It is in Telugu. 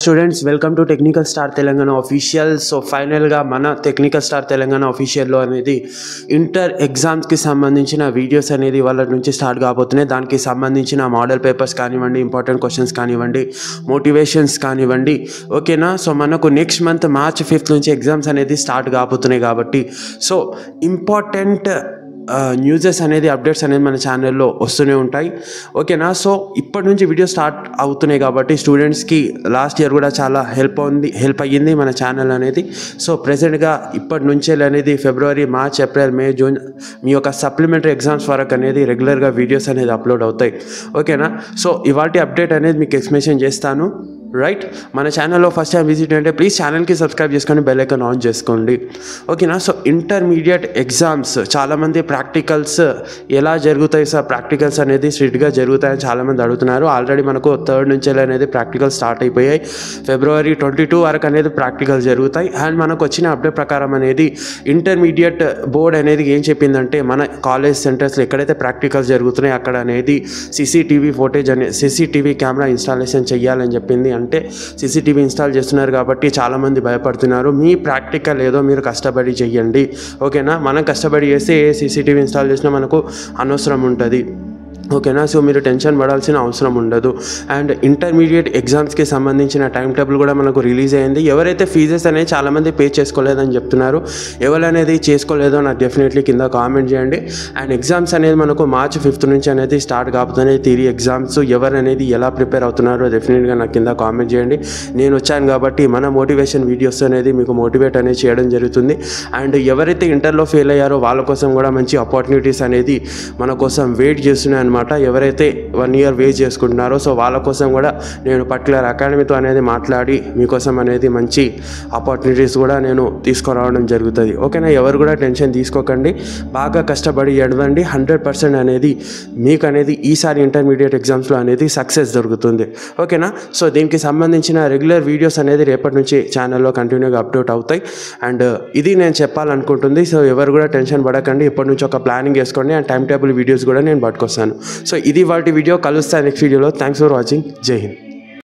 Students welcome to technical star Telangana official. So ఫైనల్గా మన టెక్నికల్ స్టార్ తెలంగాణ ఆఫీషియల్లో అనేది ఇంటర్ ఎగ్జామ్స్కి సంబంధించిన వీడియోస్ అనేది వాళ్ళ నుంచి స్టార్ట్ కాబోతున్నాయి. దానికి సంబంధించిన మోడల్ పేపర్స్ కానివ్వండి, ఇంపార్టెంట్ క్వశ్చన్స్ కానివ్వండి, మోటివేషన్స్ కానివ్వండి, ఓకేనా. సో మనకు నెక్స్ట్ మంత్ March 5th నుంచి ఎగ్జామ్స్ అనేది స్టార్ట్ కాబోతున్నాయి కాబట్టి సో ఇంపార్టెంట్ న్యూసెస్ అనేది అప్డేట్స్ అనేది మన ఛానల్లో వస్తూనే ఉంటాయి, ఓకేనా. సో ఇప్పటి నుంచి వీడియో స్టార్ట్ అవుతున్నాయి కాబట్టి స్టూడెంట్స్కి లాస్ట్ ఇయర్ కూడా చాలా హెల్ప్ అయ్యింది మన ఛానల్ అనేది. సో ప్రెజెంట్గా ఇప్పటి నుంచే అనేది ఫిబ్రవరి, మార్చ్, ఏప్రిల్, మే, జూన్ మీ యొక్క సప్లిమెంటరీ ఎగ్జామ్స్ వరకు అనేది రెగ్యులర్గా వీడియోస్ అనేది అప్లోడ్ అవుతాయి, ఓకేనా. సో ఇవాటి అప్డేట్ అనేది మీకు ఎక్స్ప్లెనేషన్ చేస్తాను, రైట్. మన ఛానల్లో ఫస్ట్ టైం విజిట్ అంటే ప్లీజ్ ఛానల్కి సబ్స్క్రైబ్ చేసుకొని బెల్ ఐకాన్ ఆన్ చేసుకోండి, ఓకేనా. సో ఇంటర్మీడియట్ ఎగ్జామ్స్ చాలామంది ప్రాక్టికల్స్ ఎలా జరుగుతాయి సార్, ప్రాక్టికల్స్ అనేది స్ట్రిక్ట్గా జరుగుతాయని చాలామంది అడుగుతున్నారు. ఆల్రెడీ మనకు 3rd నుంచి అనేది ప్రాక్టికల్ స్టార్ట్ అయిపోయాయి. February 22 వరకు అనేది ప్రాక్టికల్ జరుగుతాయి. అండ్ మనకు వచ్చిన అప్డేట్ ప్రకారం అనేది ఇంటర్మీడియట్ బోర్డ్ అనేది ఏం చెప్పిందంటే మన కాలేజ్ సెంటర్స్లో ఎక్కడైతే ప్రాక్టికల్స్ జరుగుతున్నాయి అక్కడ అనేది CCTV footage CCTV camera installation చేయాలని చెప్పింది. అంటే సీసీటీవీ ఇన్స్టాల్ చేస్తున్నారు కాబట్టి చాలామంది భయపడుతున్నారు. మీ ప్రాక్టికల్ ఏదో మీరు కష్టపడి చెయ్యండి, ఓకేనా. మనం కష్టపడి చేస్తే ఏ సీసీటీవీ ఇన్స్టాల్ చేసినా మనకు అనవసరం ఉంటుంది, ఓకేనా. సో మీరు టెన్షన్ పడాల్సిన అవసరం ఉండదు. అండ్ ఇంటర్మీడియట్ ఎగ్జామ్స్కి సంబంధించిన టైం టేబుల్ కూడా మనకు రిలీజ్ అయ్యింది. ఎవరైతే ఫీజెస్ అనేది చాలామంది పే చేసుకోలేదని చెప్తున్నారు, ఎవరనేది చేసుకోలేదో నాకు డెఫినెట్లీ కింద కామెంట్ చేయండి. అండ్ ఎగ్జామ్స్ అనేది మనకు March 5th నుంచి అనేది స్టార్ట్ కాబోతున్నాయి థియరీ ఎగ్జామ్స్. ఎవరనేది ఎలా ప్రిపేర్ అవుతున్నారో డెఫినెట్గా నాకు కింద కామెంట్ చేయండి. నేను వచ్చాను కాబట్టి మన మోటివేషన్ వీడియోస్ అనేది మీకు మోటివేట్ అనేది చేయడం జరుగుతుంది. అండ్ ఎవరైతే ఇంటర్లో ఫెయిల్ అయ్యారో వాళ్ళ కోసం కూడా మంచి ఆపర్చునిటీస్ అనేది మన కోసం వెయిట్ చేస్తున్నాయి అనమాట. ఎవరైతే 1 year వేస్ట్ చేసుకుంటున్నారో సో వాళ్ళ కోసం కూడా నేను పర్టికులర్ అకాడమీతో అనేది మాట్లాడి మీకోసం అనేది మంచి ఆపర్చునిటీస్ కూడా నేను తీసుకురావడం జరుగుతుంది, ఓకేనా. ఎవరు కూడా టెన్షన్ తీసుకోకండి, బాగా కష్టపడి ఎడవండి. 100% అనేది మీకు అనేది ఈసారి ఇంటర్మీడియట్ ఎగ్జామ్స్లో అనేది సక్సెస్ దొరుకుతుంది, ఓకేనా. సో దీనికి సంబంధించిన రెగ్యులర్ వీడియోస్ అనేది రేపటి నుంచి ఛానల్లో కంటిన్యూగా అప్డేట్ అవుతాయి. అండ్ ఇది నేను చెప్పాలనుకుంటుంది. సో ఎవరు కూడా టెన్షన్ పడకండి, ఇప్పటి నుంచి ఒక ప్లానింగ్ చేసుకోండి. అండ్ టైం టేబుల్ వీడియోస్ కూడా నేను పట్టుకొస్తాను. సో ఇది వాటి వీడియో, కలుస్తాను నెక్స్ట్ వీడియోలో. Thanks for watching. జై హింద్.